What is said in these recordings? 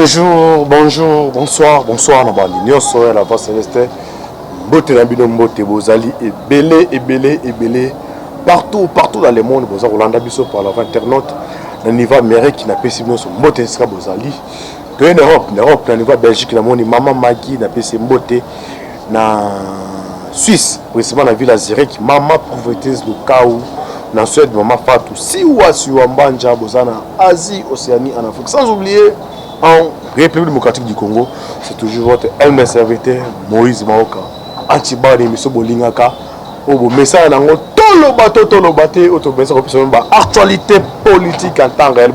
Bonjour, bonjour, bonsoir, bonsoir, Nabali. Nyonso la voix céleste. Mbote na bino mbote bozali ebele. Partout dans le monde, boza Rolanda biso par la internaute. Na niveau Amérique na pesi biso mbote esika bozali. To en Europe, na niveau Belgique na moni Mama Magi na pesi mbote na Suisse, précisément na ville à Zurich, Mama prophétesse de Kaou. Na Suède, Mama Fatou, Siwa Mbanja, Bozana, Asie, Océanie, en Afrique. Sans oublier, en République démocratique du Congo, c'est toujours votre humble serviteur, Moïse Maoka. Antibar de Misso Bolingaka. Obo, message dans le tolobate, actualité politique en temps réel.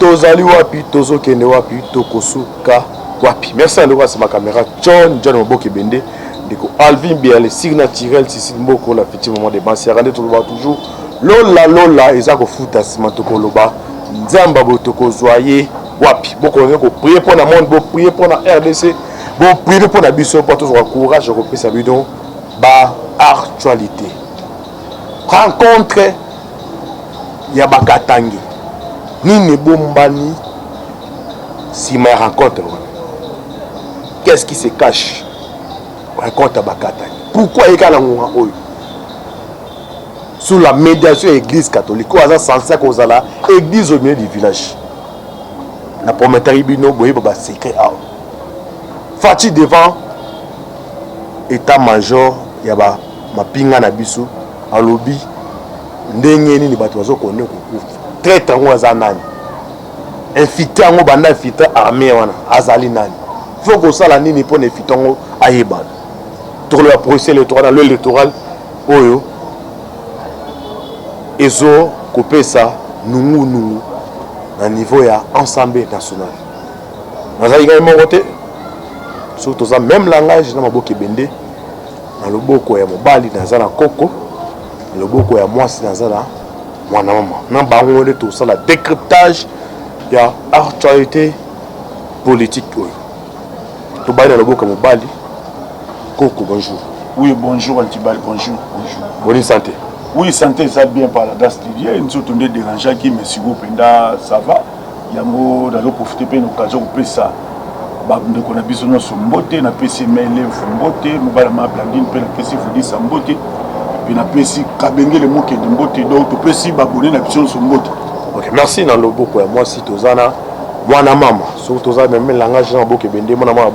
Tozali wapi, Tozo Kende wapi, Tokosuka wapi. Merci à nous, c'est ma caméra. John Moboke Bende. Alvin Bialé, signe naturel, si Mboko, la petite moment de Bansi, rendez toujours. Lola, et ça, fout à Simantoko Loba, Nzamba Botoko Zoye, Wapi. Beaucoup de prier pour le monde, beaucoup prier pour la RDC, beaucoup prier pour la Bissau, pour tout le courage, je repris sa vidéo, actualité. Rencontre, Yabakatangi, Nini Bombani, si ma rencontre. Qu'est-ce qui se cache? Rencontre Bakatani. Pourquoi il y a un sous la médiation de l'église catholique, on a censé qu'on a l'église au milieu du village. La première tribune, c'est secret. Fati devant état-major, il y a ma pinga na bisu, à lobby, ndengeni ni batu wazo kone très tango azanani. Infiltré en banda infiltré armée wana azali nani. Faut que ça la nini pour infiltrer ayeban. Pour le procès électoral, l'électoral, oyo, ezo couper ça, nous, à niveau ya ensemble national. Nous avons également voté, surtout ça, même langage, dans le Bende, dans le boko ya mobali, dans la coco, dans le boko ya moi, dans la mwana maman. Nous avons tout ça, le décryptage, il y a actualité politique. Tout le dans le boko mobali. Coco, bonjour. Oui, bonjour Antibal, bonjour. Bonne santé. Oui, santé, ça bien par la date studiée. Nous sommes dérangeants qui me suivent, ça va. Il y a un peu profiter de l'occasion de ça. Nous avons besoin de son beauté, nous avons besoin de beauté, nous avons besoin de sa beauté. Puis nous avons besoin de le mot de beauté, donc nous avons besoin de son beauté. Ok, merci dans le beaucoup. Moi, si tu as moi, maman, surtout ça, même le langage dans le beaucoup, mon maman.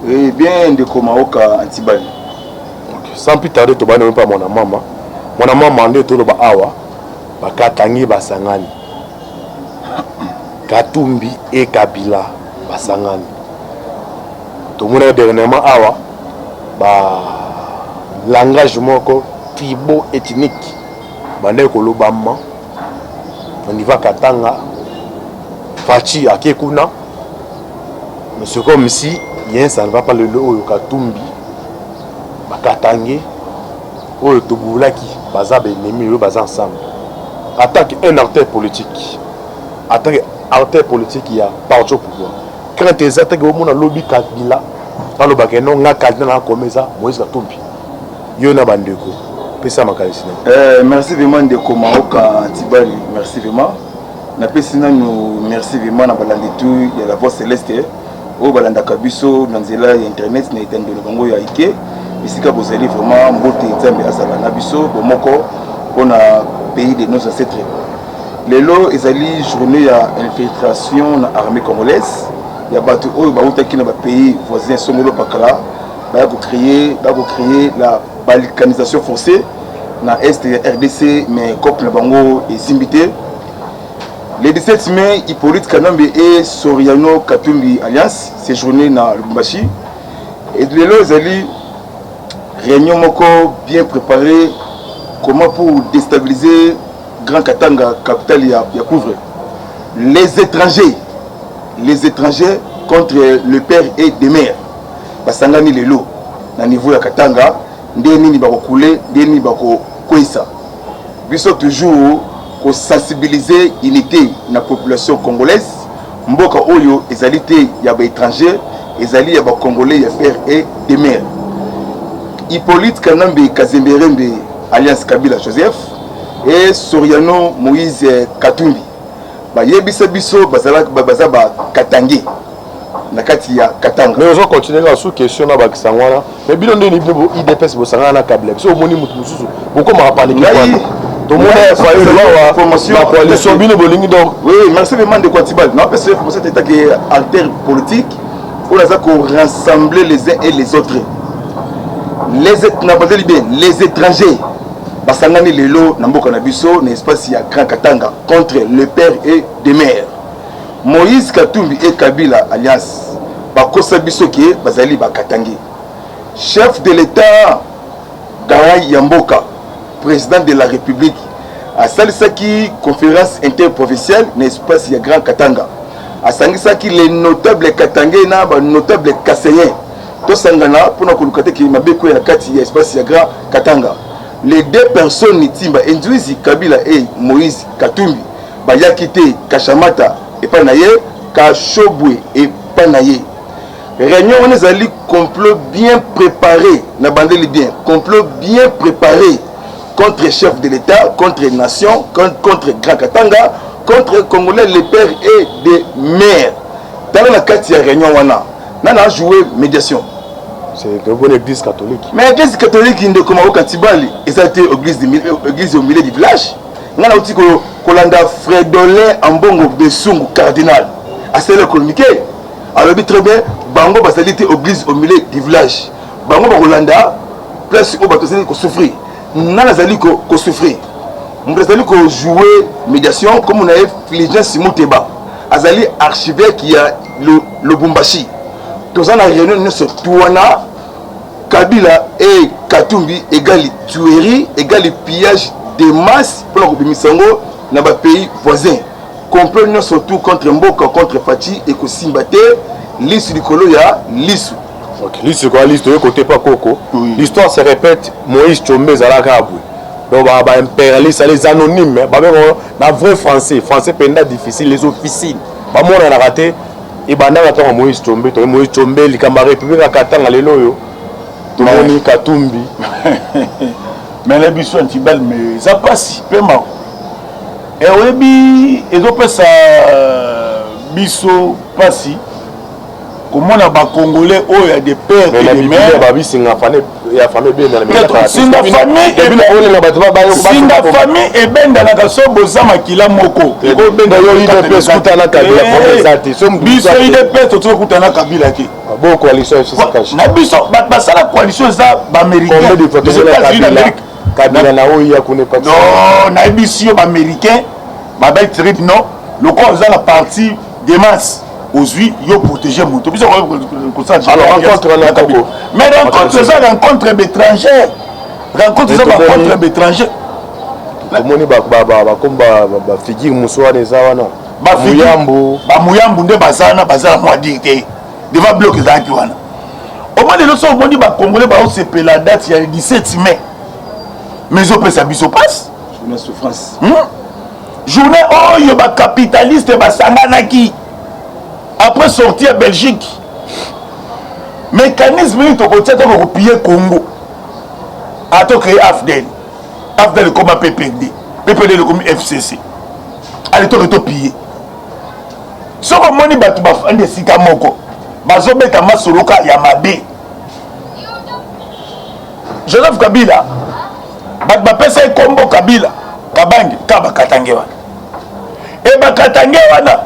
Eh bien, de Komaoka Antibali. Sans plus tarder, tu vas ne pas mon maman. Mon maman m'a tout le awa. Bakatangi basangani. Katumbi et Kabila basangani. Tout le monde dernièrement awa. Langage moko tribo ethnique. Bande kolobama. On y va Katanga. Fachi akekuna. Mais c'est comme si ça ne va pas le lot Katumbi Bakatangi ou Toboulaki Bazab ennemi le bas ensemble. Attaque un acteur politique. Attaque acteur politique il y a parti au pouvoir. Quand tu attaques au monde lobby Kabila, dans le bac non nga Kabila comme ça Moïse Katumbi. Yona bandeko. Pesa makalisi. Merci vraiment de Komaoka Antibali. Merci vraiment. Na pesina nous merci vraiment na balandi tout il y a la voix céleste. Au balanda kabiso nanzela internet na itendo bango ya ike isika bozali vraiment mbote nzambe asala na biso bomoko pona pays de nos ancêtres. Lelo ezali journée ya infiltration na armée congolaise ya batu oyo bautaki na ba pays voisins songolo pakala ba ko créer la balkanisation forcée na est RDC mais COP na bango ezimbité. Le 17 mai, Hippolyte Kanambe et Soriano Katumbi Alliance séjourné dans Lubumbashi. Et de là, ils allaient réunion moko bien préparée. Comment pour déstabiliser Grand Katanga, capitale ya couvre. Les étrangers contre le père et des mères. Basangani lelo na niveau ya Katanga, ndeni ni bako couler, ndeni bako kwesa. Biso toujours pour sensibiliser l'unité de la population congolaise. Mboka oyo ezalité ya ba étranger, ezali ya ba congolais ya père et de mère. Hippolyte Kanambe Kazemberembe Alliance Kabila Joseph et Soriano Moïse Katumbi. Ba yebisa biso bazala ba Katangi. nakati ya Katanga. Mais on continue à sous question na bakisangwana. Mais bino ndeni bibo IDPS bo sangana na câble. So moni mutu mususu. Boko ma paniquer quoi. Tout le monde a fait une formation la coalition bino bolingi donc. Oui, merci vraiment de Kwatibal. Non parce que pour cet état qui est alter politique, on a ça qu'on rassembler les uns et les autres. Les étrangers. Basangani lelo na mboka na biso na espace ya Grand Katanga contre le père et des mères. Moïse Katumbi et Kabila alliance bakosa biso ki bazali bakatangi. Chef de l'État Garay Yamboka, président de la République, a salisaki conférence interprovinciale na espace ya Grand Katanga. A sangisaki les notables katangais na ba notables kasseyen. To sangana pona kolukate ki mabeko ya kati ya espace ya Grand Katanga. Les deux personnes Nitimba, Ndouizi Kabila et Moïse Katumbi, Bayakite Kashamata et Panaye, Kachobwe et Panaye. Réunion on est allé complot bien préparé, na bandeli bien, complot bien préparé contre chef de l'État, contre nation, contre Grand Katanga, contre Congolais les pères et des mères. Dans la carte réunion on a joué médiation. C'est une bonne église catholique. Mais l'église catholique, il ne commence pas Kantibali. Et ça a été l'église au milieu du village. On a aussi Kolanda Fredolin Ambongo Bessungu cardinal. À celle communiqué. Alors, très bien, Bango Basalite église au milieu du village. Bango Kolanda, place où Batosini ko souffrir. Nana Zali ko souffrir. On a joué médiation comme on a fait Fligien Simoteba. Azali archivère qui a le Bumbashi. Tous en réunion sur Touana, Kabila et Katumbi égale tuerie, égale pillage de masse pour le Misango dans les pays voisins. Complot surtout contre Mboka, contre Fati et Kosimbate, l'issue du Koloya, l'issue. Ok, l'issue quoi, l'issue de côté pas Coco. L'histoire se répète, Moïse Tchombe Zalakabou. Donc, bah, impérialistes, les anonymes, bah, même, dans vrai français pendant difficile, les officines. Bah, moi, on a raté. Et ben là Moïse Tchombe les camarades république à Katanga lelo Tomoni Katumbi mais les biso antibal mais ça passe paiement et oui et donc ça biso passi comment on a ba congolais oh il y a des pères et des mères babi singa famille ya famille bien dans la singa famille et ben dans la kaso bozama kila moko et go ben yo ide pes kutana kabila pour som biso ide pes to kutana kabila ki bon coalition c'est ça cache na biso ba sala coalition ça ba américain les États-Unis d'Amérique kabila na oya kune pas non na biso ba américain ba ba trip non le corps ça la partie des masses aujourd'hui yo protéger moto biso ko ça alors rencontre la Congo mais rencontre ça rencontre d'étrangers rencontre ça rencontre d'étrangers tomoni ba figure muswa des wana ba muyambu nde bazana moi dicté devant bloc za ki wana au moins les autres moni ba congolais ba se pe la date il y a le 17 mai mais au pesa biso passe journée souffrance journée oh yo ba capitaliste ba sanganaki après sortir à Belgique, mécanisme il faut piller Congo. A to créer AFDEL. AFDEL comme PPD. PPD comme FCC. Allez to piller. So comme moni batu ba fande sika moko. Bazo beta masoloka ya mabe. Joseph Kabila. Ba pesa kombo Kabila. Kabangi kaba katangewa. E ba katangewa na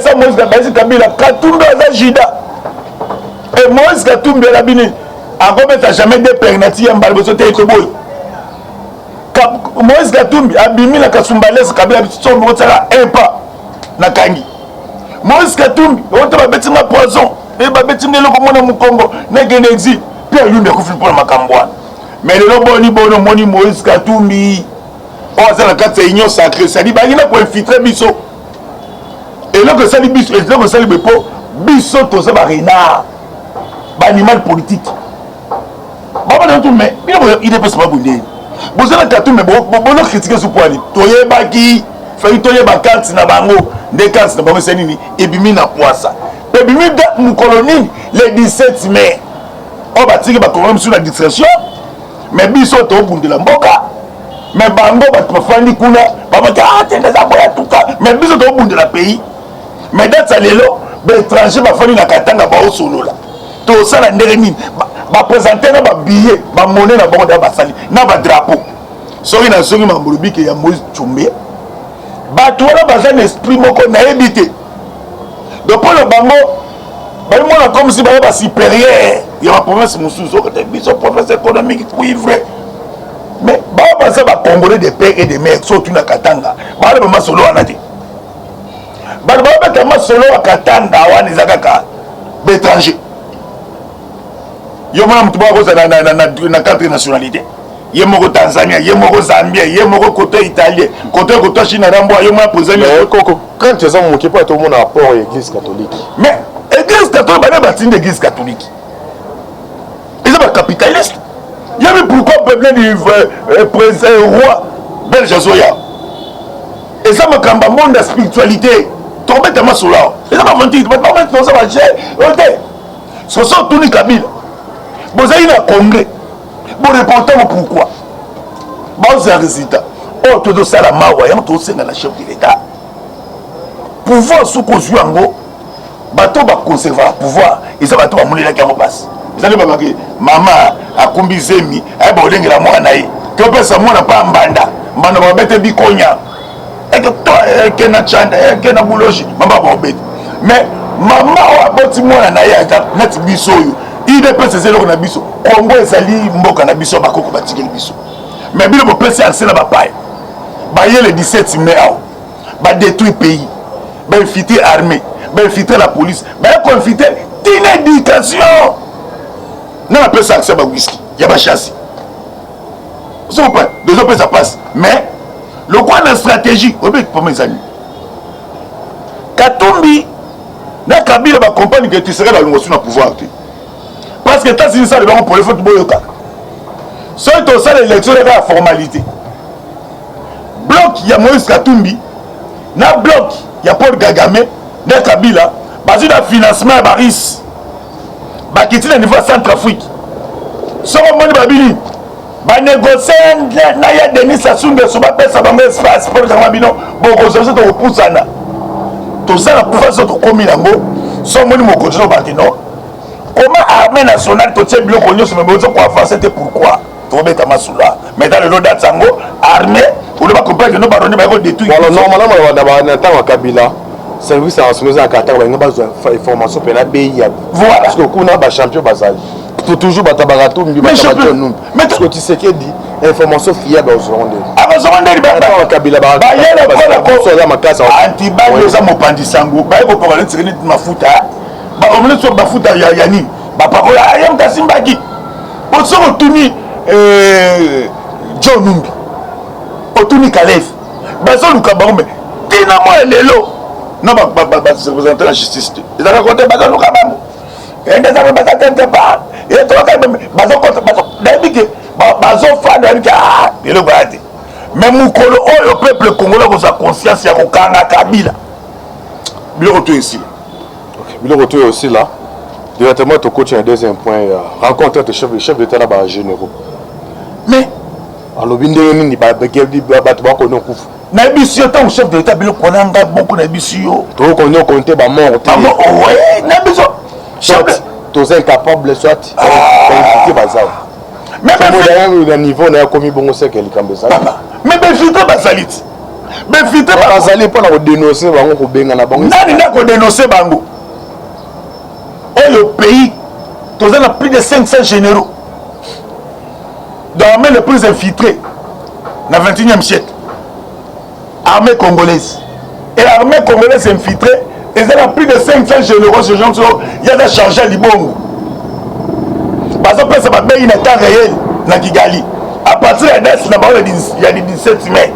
ça Moïse Kabila Katumbi aza Jida et Moïse Katumbi la bini a jamais des pernati ya mbali bosote etoboy Moïse Katumbi abimi na Kasumbalesa Kabila bitso motala un pas na kangi Moïse Katumbi on ba betinga poison et ba betinga loko mona mukongo na genexi puis yunde ko filipo makambwana mais le boni bono moni Moïse Katumbi on za la carte union sacrée ça dit ba ina ko infiltrer biso. Et là que ça les biso, et là que ça les bepo, biso tout ça va renard, animal politique. Baba dans tout mais il est pas pas bouillir. Vous avez tout mais bon critiquer ce point. Toye baki, fait toye bakati na bango, des cartes na bango senini et bimi na poissa. Et bimi da mu colonie le 17 mai. On va tirer ba problème sur la distraction. Mais biso to bunde la mboka. Mais bango ba fandi kuna, baba ta tenda za boya tout cas. Mais biso to bunde la pays. mais date à l'élo étranger bafani na katanga baosolola tosala ndenge nini baprésente na babillet bamonnaie na bango da basali na badrapeau soki na soki mambolobike ya Moïse Tchumbe bato wana baza na esprit moko nayebi te donc mpo na bango balimona comme si baza basupérieur ya baprovince mosusu okote biso province économique cuivre mais bao baza bacongolais de père et de mère so tuna katanga baala bamasolo wana te bato babeta masolo ya katanga wana eza kaka baétranger yo mona motu bakoza na 4 nationalité ye moko Tanzania ye moko Zambia ye moko côté italien côté Chine rambo yo mona président koko quand tu es en moqué pas tout le monde a rapport à l'église catholique mais église catholique ba bâtiment d'église catholique ils sont pas capitalistes il y a pourquoi peuple du président roi belge zoya et ça me kamba monde de spiritualité tomber tellement sur là et ça va mentir pas mettre ça va cher OK ce sont tous les Kabila vous avez un congrès bon reporter pourquoi bon c'est un résultat oh tout ça la mawa yam tout c'est dans la chef de l'état pouvoir sous cause yango bato ba conserver pouvoir et ça bato ba monela ki passe ça ne pas que maman a kombi zemi ay ba olengela mwana ye to pesa mwana pa mbanda mbanda ba bete bikonya et que toi que na chanda que na boulogi mama ba obet mais maman a boti mwana na ye net biso yo il dépend ces élèves na biso Congo ezali mboka na biso bakoko batikeli biso mais bilo bo pesa accès na ba paye ba ye le 17 mai ba détruire pays ba infiltrer armée ba infiltrer la police ba infiltrer d'inéducation na la pesa accès ba whisky ya ba chasse ça pas deux autres ça passe mais le quoi la stratégie obe pour mes amis Katumbi na Kabila ba compagnie que tu serais dans le na pouvoir parce que tant si ça le bon pour le football yoka soit tout ça l'élection est la formalité bloc il y a Moïse Katumbi na bloc il y a Paul Kagame na Kabila basé dans financement à Baris ba kiti na niveau Centrafrique so mo ni babili ba négocier na ya Denis Sassou Nguesso ba pesa bango espace pour ka bino boko so to poussana tout ça la pouvoir so to komi nango so mo ni mo continuer ba non. Comment l'armée nationale te tient bloqué au sommet de quoi faire c'était pourquoi tu mettre Massoula mais dans le lot d'Atsango armée pour ne pas comprendre que nous baronniers va détruire alors normalement on a temps Kabila service à renseignement à Katanga on a besoin d'informations pour la BI voilà parce que on a ba champion basal toujours batabarato mais parce que tu sais qui dit information fiable aux Rwandais à Rwandais ba Kabila ba yele ko la makasa anti-bande za mopandisango ba ko pour aller tirer mafuta ba omele so bafuta ya yani ba pakola ayam kasimbaki po so otuni John Numbi otuni Kalef ba so luka ba me tina mo lelo na ba représenter la justice ils ont raconté ba so luka ba et des amis ba tente pas et to ka ba so ko ba so debike ba so fa debike ah lelo ba ati mais mukolo oyo peuple congolais ko sa conscience ya ko kanga Kabila bilo to ici. Le retour aussi là. Directement, ton coach, un deuxième point. Rencontre tes chefs d'État là-bas généraux. Mais, alors, bien sûr, il va Nabisio, ton chef d'État, il y a beaucoup de Nabisio. Tu veux qu'on ait compté ma mort. Oui, Nabisio. Tu es incapable, soit. Mais, le niveau, on a commis bon, c'est qu'elle est comme ça. Mais, filtre Basalit. Mais, filtre Basalit, pour nous dénoncer, on va bien en abandonner. Non, dénoncer Bango. Le pays, nous avons plus de 500 généraux. Dans l'armée le plus infiltrée, dans le 21e siècle. Armée congolaise. Et l'armée congolaise infiltrée, ils ont plus de 500 généraux. Ce genre, il y a des chargés à Libongo. Parce que ça va bien une temps réel dans Kigali. À partir de la date, il y a le 17 mai.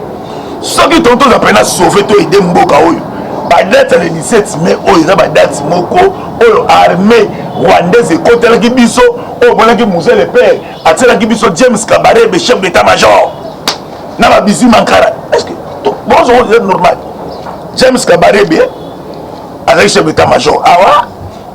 Ceux qui ont tous appris à sauver tout et des Mboka. La date le 17 mai, ils ont la date Moko. L'armée rwandaise est contre la Gibiso, au bon qui Moussel le père, à la Gibiso James Kabarebe, chef d'état-major. N'a bisi Mankara. Est-ce que bon, c'est normal? James Kabarebe, avec chef d'état-major. Ah ouais?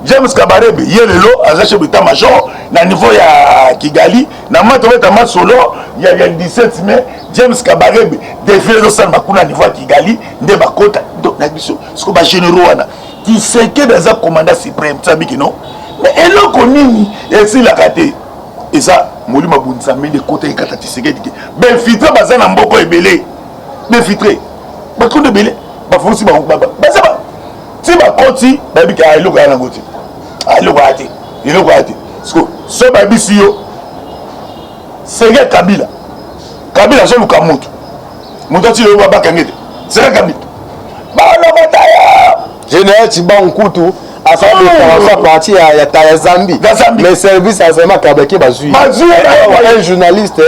James Kabarebe, il y a le lot, avec chef d'état-major, na niveau ya Kigali, na mato ta solo, il y a le 17 mai, James Kabarebe, défilé de San Makuna niveau ya Kigali, ne bakota, donc na biso, ce que ba généraux wana. Tshisekedi aza commandant suprême sabiki non mais eloko nini esilaka te eza molimo bunzambe de côté ekata Tshisekedi ke benfiltre baza na mboko ebele benfiltre bakonde ebele bafonisi baza ba ti bakoti bayebi ke eloko ya nango te eloko ya te eloko ya te so bayebisi yo sege Kabila azoluka moto ati oyo babakange te sege Kabila balobota yo général Tiban Nkutu a fait des partie à Zambie. Les services à Zama Kabaki Bazui. Un journaliste.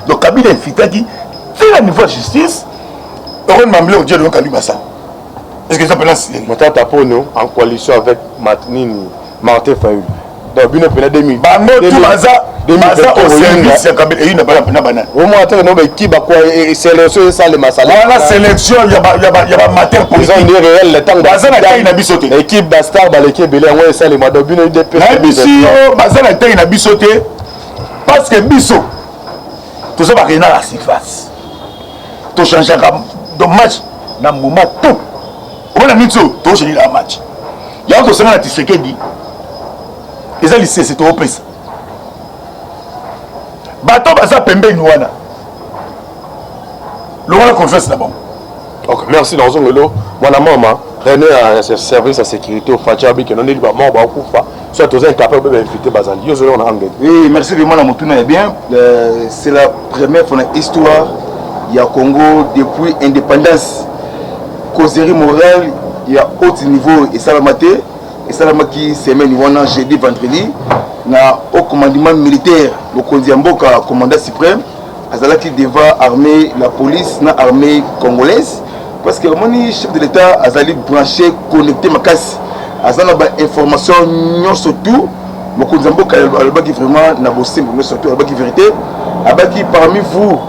Donc Kabila est fitaki. C'est la niveau de justice. Heureux de m'amener au Dieu de Kalibasa. Est-ce que ça peut lancer? Mon tata pour nous en coalition avec Martin Fayulu. Donc, bien au 2000. Bango tout Maza au service ya Kabila et une banane. Au moins attends non mais qui va quoi sélection ça le masala. La sélection il y a matin pour ils ont une réelle le temps Bazana taille na bisoté. Équipe Bastar ba l'équipe belé ouais ça les mado bino de na biso Bazana taille na bisoté parce que biso tout ça va rien à la surface. Tout changer de match na moment tout. On a mis tout changer la match. Il y a encore ça na Tshisekedi. Eza lycée c'est trop pesa. Bato baza pembeni wana. Le wana confiance là-bas. Ok, merci dans un lelo. Mon maman, René a un service à sécurité au Fadjabi qui non est pas mort ba kufa. Soit aux incapables de inviter Bazali. Yo zolo on a engagé. Oui, merci vraiment la motuna est bien. C'est la première fois dans l'histoire il y a Congo depuis indépendance. Causerie morale, il y a haut niveau et salamaté. Et salamaki semaine wana jeudi vendredi na au commandement militaire le Kondiamboka commandant suprême azalaki devant armée la police na armée congolaise parce que le chef de l'état azali branché connecté makasi azana ba information non surtout le Kondiamboka albaki vraiment na bosimbo mais surtout albaki vérité abaki parmi vous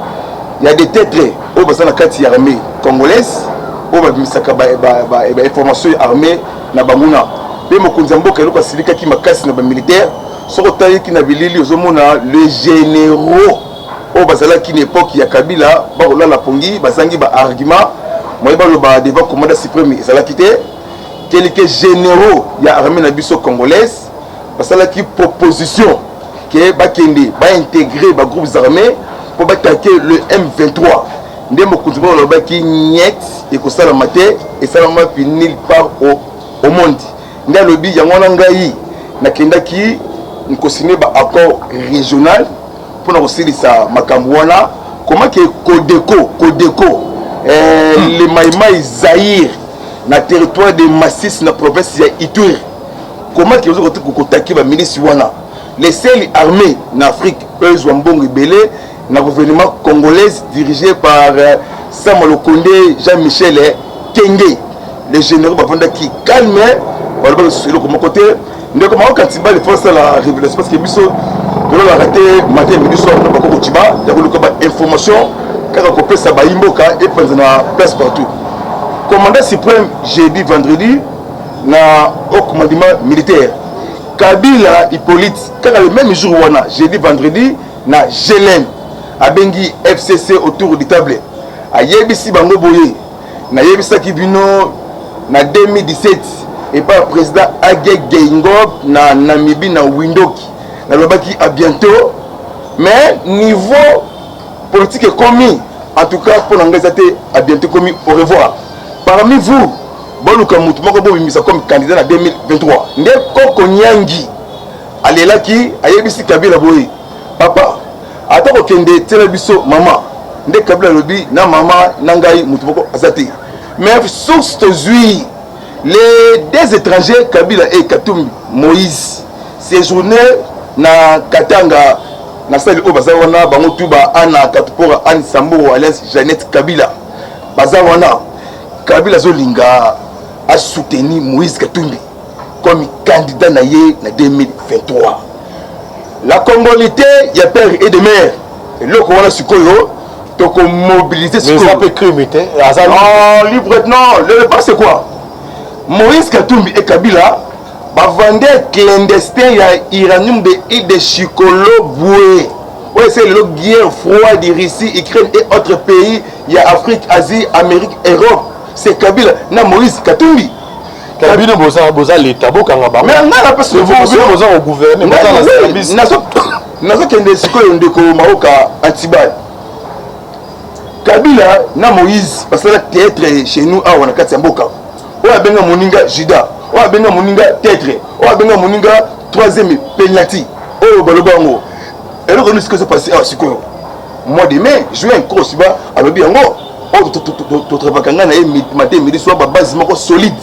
il y a des têtes au basana kati armée congolaise au ba misaka ba information armée na bamuna pe mokonzi mboka eloko asilika ki makasi na ba militaire soko tayi ki na bilili ozomona les généraux o bazala ki époque ya Kabila ba olala pongi bazangi ba argument moy ba loba devant commandant suprême ezala kité quelques généraux ya armée na biso congolaise basala ki proposition que ba kende ba intégrer ba groupes armés pour attaquer le M23 ndé mokonzi ba loba ki niet et ko sala maté et sala ma nulle part au monde. Nda lobi yango na ngai nakendaki nkosigner ba accord régional pour na kosilisa makambo wana comment que Codeco le Maïmaï Zaïre na territoire de Massis na province ya Ituri comment que vous kotaki ba milice wana les seules armées en Afrique eux Zwambongo belé na gouvernement congolais dirigé par Samuel Kondé Jean-Michel Kenge les généraux bafondaki calme sur le côté de comment quand il va faire la révélation parce que biso de la raté matin midi soir na bako tiba ya ko ba information kaka ko pesa ba imboka et prendre na place partout commandant suprême jeudi vendredi na au commandement militaire Kabila Hippolyte kaka le même jour wana jeudi vendredi na Gelen abengi FCC autour du table ayebisi bango boye na yebisa ki bino na 2017 et par le président Agé Geingob na Namibie na Windhoek na lobaki à bientôt mais niveau politique commis en tout cas pour l'engagement à bientôt commis au revoir parmi vous Boluka Mutu moko bo bimisa comme candidat en 2023 ndé Koko Nyangi alelaki ayebisi Kabila boye papa atako kende tela biso maman ndé Kabila lobi na maman nangai mutu moko azati mais source tozui les deux étrangers Kabila et Katumbi Moïse séjourné na Katanga na salle au bazawana bango tuba ana katupora an Samboro alliance Jeannette Kabila bazawana Kabila zolinga a soutenu Moïse Katumbi comme candidat na ye na 2023 la congolité y a père et de mère et le wana sikoyo to ko mobiliser ce qu'on peut crimiter non libre non le pas c'est quoi Moïse Katumbi et Kabila ba vendé clandestin ya uranium de Chikolo Boué Ouais, c'est le guerre froide de Russie, Ukraine et autres pays. Il y a Afrique, Asie, Amérique, Europe. C'est Kabila, na Moïse Katumbi. Kabila boza l'État, bokanga ba. Mais on a pas ce boza au gouvernement, boza la service. Nazo kende sikoyo ndeko maoka Antibai. Kabila na Moïse parce que la théâtre chez nous a on a kati mboka. Oya benga moninga Juda, oya benga moninga théâtre, oya benga moninga troisième penalty. Oh balobango. Et là on ce que s'est passé à sikoyo. Mois de mai, juin cross ba alobi yango. Oh to travakanga na matin midi soit ba base moko solide.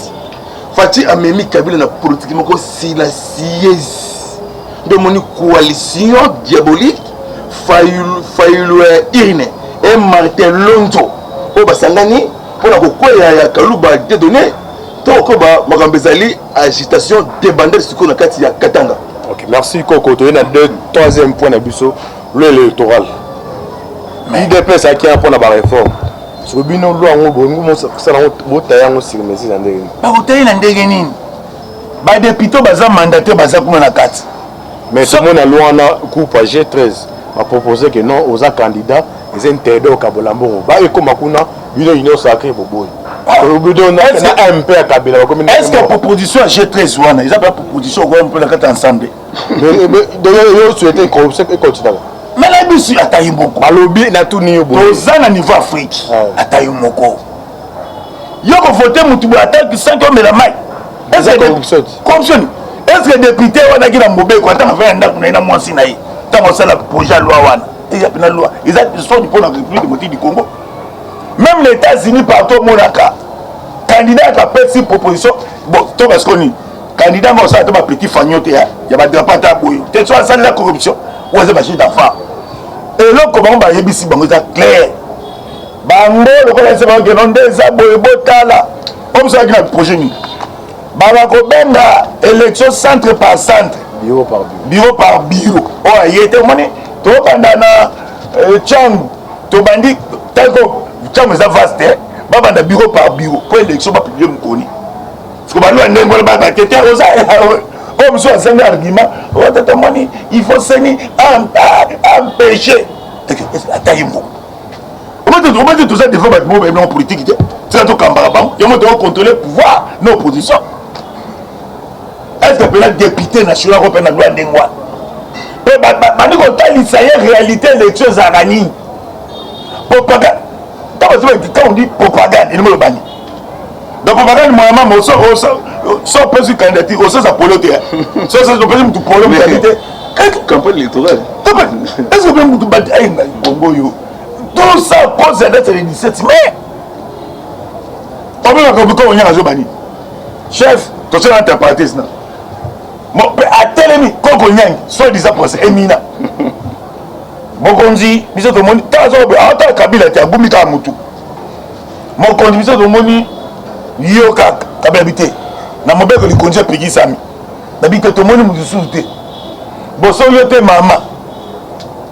Fati amemi Kabila na politique moko silencieuse. De mon coalition diabolique Fayulu Irine et Martin Lonto au Basangani pour la kokoya ya Kaluba dédonné to ko ba makambezali agitation débandée sur na kati ya Katanga. OK, merci Koko. Tu es dans le troisième point d'abuso, l'électoral. IDP ça qui a un point de réforme. Sur bino loi ngo ça na botaya ngo sur mais c'est ndenge. Ba botaya na ndenge nini? Ba député baza mandaté baza kuna na kati. Mais tout le monde a loi na coupe G13 a proposé que non aux candidats ils interdits au Kabolambo. Ba eko makuna bino union sacrée pour boy. MP à Kabila. Est-ce que la proposition G13 wana, ils ont pas proposition on peut la mettre ensemble. Mais yo souhaiter corruption et continuer. Mais la bisu atayi moko. Balobi na tout niyo boy. Toza na niveau Afrique. Atayi moko. Yo ko voter mutu bo attaque 5 hommes la mai. Est-ce que corruption? Est-ce que député wana ki na mobeko atanga fa ndako na ina mwasi na yi. Tango sala projet loi wana. Il y a une loi. Ils sont pour la République démocratique du Congo. Même les États-Unis partout monaka. Candidat a fait cette proposition. Bon, tout parce qu'on est candidat mais ça a un petit fagnoté. Il y a pas de pata boyo. Tu vois ça la corruption. Ou c'est pas chez d'enfant. Et là comment ba yebisi bango ça clair. Bango le connaissez pas que non des aboy botala. Comme ça qui a projet ni. Baba ko benga élection centre par centre. Bureau par bureau. Bureau par bureau. Oh, il était monnaie. To bandana chang to bandi tako chang ça vaste. Baba na bureau par bureau. Pour élection pas publier mkoni. Parce que balo ndenge ngolo baba tete rosa. Oh monsieur a un argument. Oh tete monnaie, il faut saigner empêcher. Atayi mbo. Comment tout ça devant battre mon politique. C'est tout cambarabam. Il faut contrôler le pouvoir, nos oppositions. Est-ce que le député national européen a droit de moi? Mais quand réalité l'élection Zarani. Propagande. Quand on dit propagande, il me le banni. Donc propagande, moi, sans président candidature, au sens apoloté. Sans président du problème de qualité. Campagne électorale. Est-ce que vous pouvez battre Congo? Tout ça pose d'être le 17 mai. On veut qu'on y a un banni. Chef, tu sais l'interprétation. Bon, à Télémi, Koko Nyang, soit disant pour c'est éminent. Mon conduit, il s'est demandé, tant Kabila était à Boumika Moutou. Mon conduit, il s'est demandé, Yoka, Kababité. N'a mon bec, il conduit à Pégui Sami. D'habitude, tout le monde me souhaite. Bon, ça, il était maman.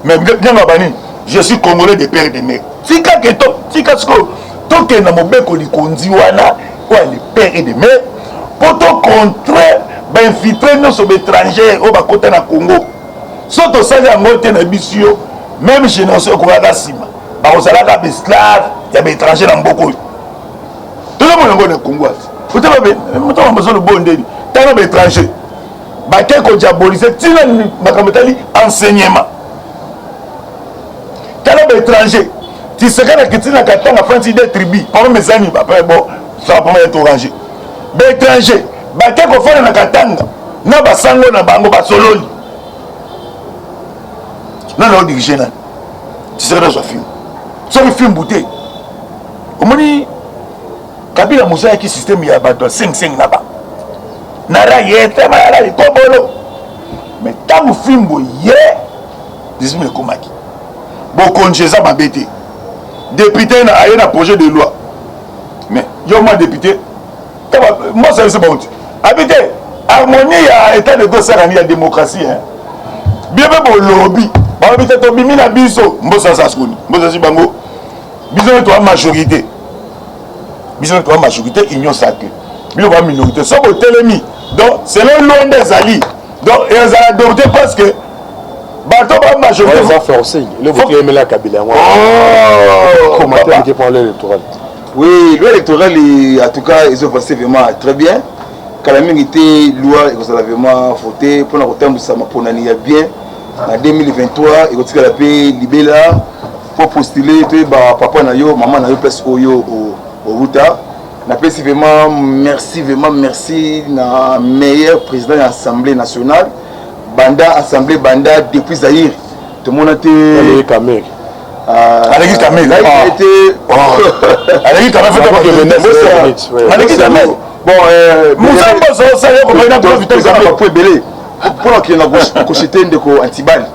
Mais bien, je suis congolais de père et de mère. Si quelqu'un, si quelqu'un, tant que n'a mon bec, il conduit, ou les pères et de mère, pour te contrer, infiltrer nos étrangers au côté na Congo. Surtout ça les angoté na bisio même génération ko ga sima. Ba ko sala ka esclave, ya ba étranger na mboko. Tout le monde na Congo. Vous te avez muto ba besoin le bondeli. Tant ba étranger. Ba ke ko diaboliser tina makamotali enseignement. Tant ba étranger. Tu sais que tina katanga France des tribus. Par mes amis ba bon, ça va pas être orangé. Ba étranger bake kofana na katanga na basango na bango basololi na dirige na tu sais que ça film ça le film bouté omoni Kabila Moussa qui système ya bato 5 na ba na ra yete ma ra ikobolo mais tant film boye disme le komaki bon congéza mabete député na ayé na projet de loi mais yo moi député moi ça c'est bon. Habité, harmonie à état de droit, il y a démocratie. Bien pour le lobby. Habité, tu bimi na biso. Mbosa saskouni. Mbosa si bango. Biso toi majorité. Biso toi majorité, union sacrée. Biso toi minorité. Sauf au télémi. Donc, c'est le loin des alliés. Donc, ils ont adopté parce que, bah, bato bamajorité ça forcé le vote est la Kabila comment tu prends l'électoral oui loi électorale en tout cas ils ont passé vraiment très bien calamité loi ils ont vraiment voté pour notre temps ça m'a ponani ya bien en 2023 ils ont tiré la paix libéla pour postuler papa na yo maman na yo place oyo au Ruta na pesi vraiment merci na meilleur président de l'Assemblée nationale banda assemblée banda depuis Zaïre tout le monde était Kamek Alexis Kamel était Alexis Kamel bon Moussa Mbosso ça y est comme il a profité ça va pour belé pour qu'il na cochiter ndeko Antibal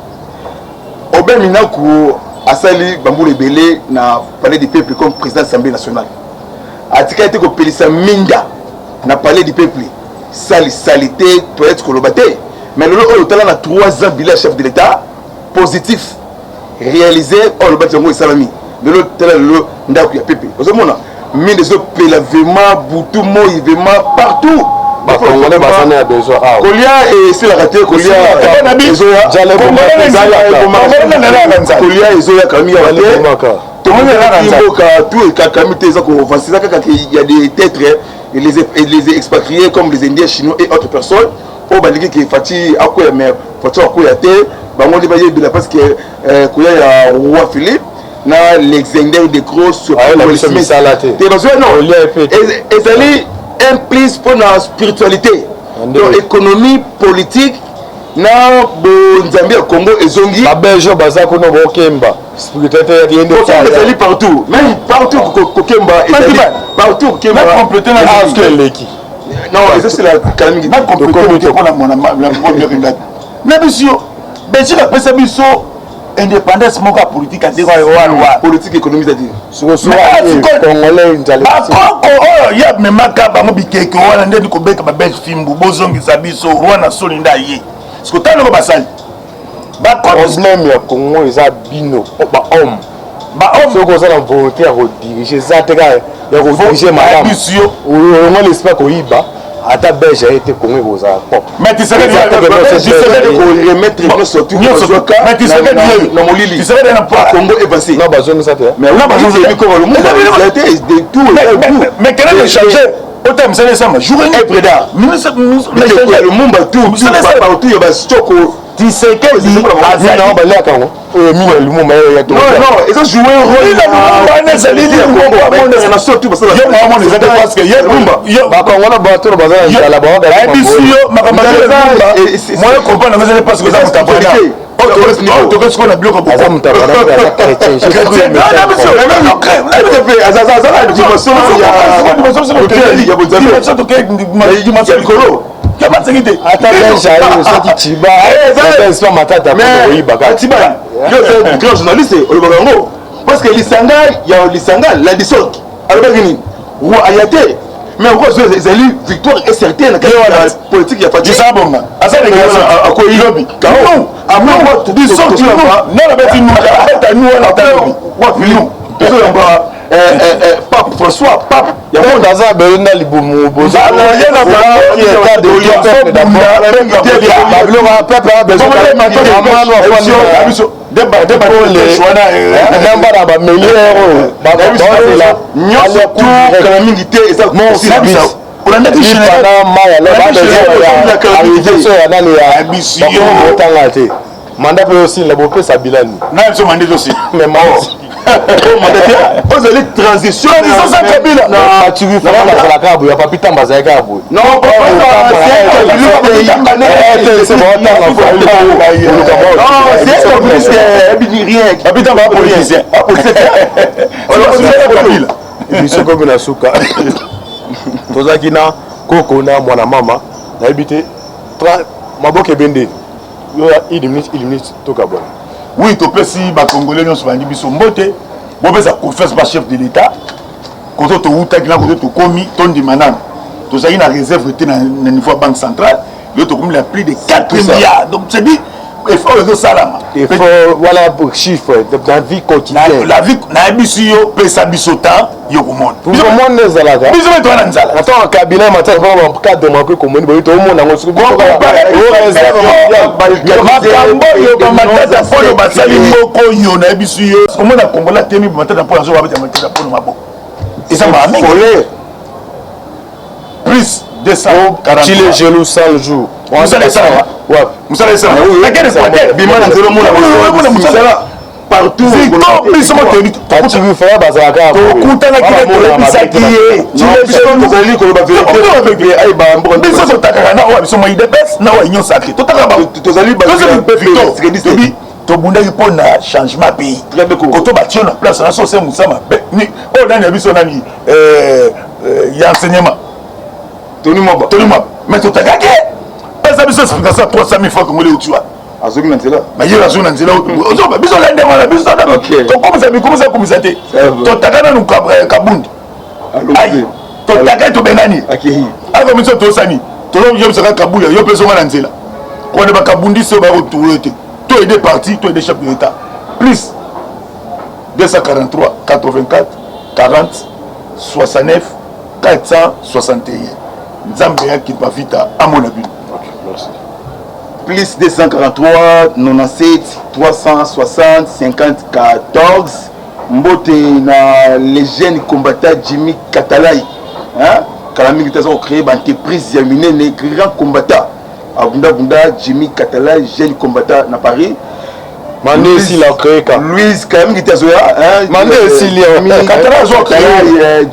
Obé Minaku asali bambule belé na palais du peuple comme président de l'Assemblée nationale atika été ko pelisa minga na palais du peuple salité toilette kolobaté mais le talent a 3 ans bilan chef de l'État positif réalisé le bâtiment est salami mais le talent le ndaku ya peuple vous savez mona mine des autres pays vraiment boutou moi vraiment partout on est basé à besoin Kolia et c'est la raté Kolia Kolia Ezoya Kamia tout le monde est là tout est Kamite il y a des têtes et les expatriés comme les Indiens chinois et autres personnes au baliki qui fati akoya mais fati akoya té bango li baye de la parce que Kolia ya roi Philippe na l'exander de grosses sur la salate et implique pour la spiritualité, donc économie, politique, na Zambie, Congo et Zongi. La Belgique, Bazako, no Kemba. Spiritualité, partout. Même partout, Kokemba. Partout, Kokemba. Compléter la non, c'est la calamité. Compléter pour la monsieur, Belgique a pensé indépendance moka politique à dire politique économique à dire sur congolais il y a même ka bango bikeke wana ndeni ko beka ba belge fimbu bozongisa biso rwana solinda ye parce que tano ba sali ba problème ya Congo eza bino ba homme so ko sala volonté à rediriger ça te ga ya ko diriger madame bisio on l'espère ko iba ata belge a été Congo boza mais tu sais que remettre nos sorties mais tu sais que na molili tu sais que na Congo évancé na bazongi ça te mais on a besoin de micro le monde a été de tout mais quel est le changer autant ça ça jour et préda le monde tout partout il y a stoko tu sais que non balé akango le monde non ils ont joué un rôle na surtout parce que parce que yo ba kongo na bato na bazana njala ba ga bisio makambo moi je comprends na parce que ça mutapana to que ce qu'on a bloqué pour ça mutapana ya chrétien parce que lisanga la dissolve alors ayate mais pourquoi les élus victoire est certaine la politique il y a pas de ça bon asa de à quoi il lobby non après moi tu dis sorti non la bête nous ta nous la ta wa filou pape François pape ya mo daza belenda libumu boza ya na ba de peuple a besoin mandat peut aussi la bopé sa bilan na so mandat aussi mais vous allez transition ça Kabila non tu veux faire la cabo ya papita mbaza cabo non biso komi na suka tozalaki na koko na mwana mama nayebi te maboko ebende illimite tokabona oui topesi bacongolais nyonso bandi biso mbote bopesa confiance ba chef de l'état koto towutaki na koto tokomi tondima nano tozalaki na réserve te na niveau ya banque centrale yo tokomi la plus de 4 milliards donc c'est dit effort ezosalama il faut voilà pour chiffre dans vie quotidienne la vie na biso yo pesa biso temps yo komona pour le monde ezalaka biso beto wana nzala attends un cabinet matin pour cadre marqué comme on dit au monde on se makambo yo bamatata mpona basali moko yo na biso yo omona kongola temi bamatata mpona azoba beta matata mpona maboko eza mamingi plus 240 Chile jaloux 100 jours musala esala musala esala lakini kwa bimana nzelo mona musala partout biso moteni tu veux faire bazaka tokutana kile tolebisaki ye tozali koloba biso totakaka na oyo biso moide bes na oyo nyonsaki totaka tozali tobundaki mpona changement pays koto batio na place na so se musama oyo nani ya biso nani ya enseignement Tony Moba mais totakaki pesa biso explication 300 000 fois kongole utua azoki na nzela maye azo na nzela ozoba biso lende mwana biso tokomisa bikomisa komisa te totaka nanu kabundi totaka tobengani aka biso tosani tolobisaka kabuya yo mpe zonga na nzela kone bakabundisi oyo bakotourne te to aide parti to aide chef de l'état plus 243 84 40 69 461 nzambe yaki bavita amona bino plus 243 97 360 54 mbote na les jeunes combattants Jimmy Katalai kala mingi taza créer ba entreprise ya minene grand combattant abunda Jimmy Katalai jeune combattant na Paris Mandé ici la créé quand Louise quand même qui était zoya Mandé ici les Katalai zo créé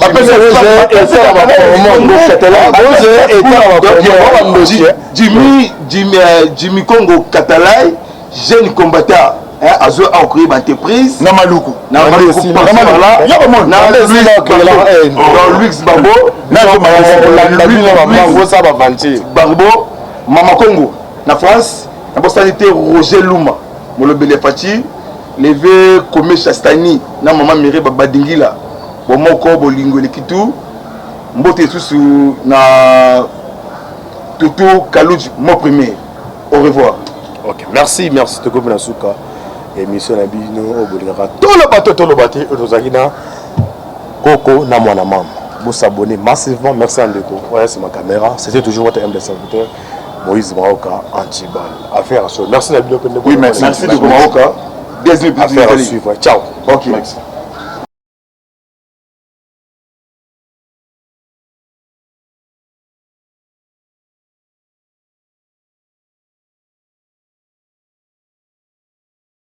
Jimmy Congo Katalai jeune combattant azo a créé une entreprise na maluku na maluku na Louis Babo Barbo Mama Congo na France na postalité Roger Luma molobele Fati levé comme Chastani na mama Mire Babadingila bomoko bolingo lekitu mbote susu na Tutu Kalouj mon premier au revoir. OK, merci Toko Nasuka. Émission na bino obolingaka tolo bato ozakina Koko na mwana mama. Vous s'abonnez massivement, merci Andeko. Voilà, c'est ma caméra. C'était toujours votre MD serviteur Moïse Maoka Antibal. Affaire à suivre. Merci Nabilo. Oui, merci de Maoka. Affaire à suivre. Ciao. OK. Merci.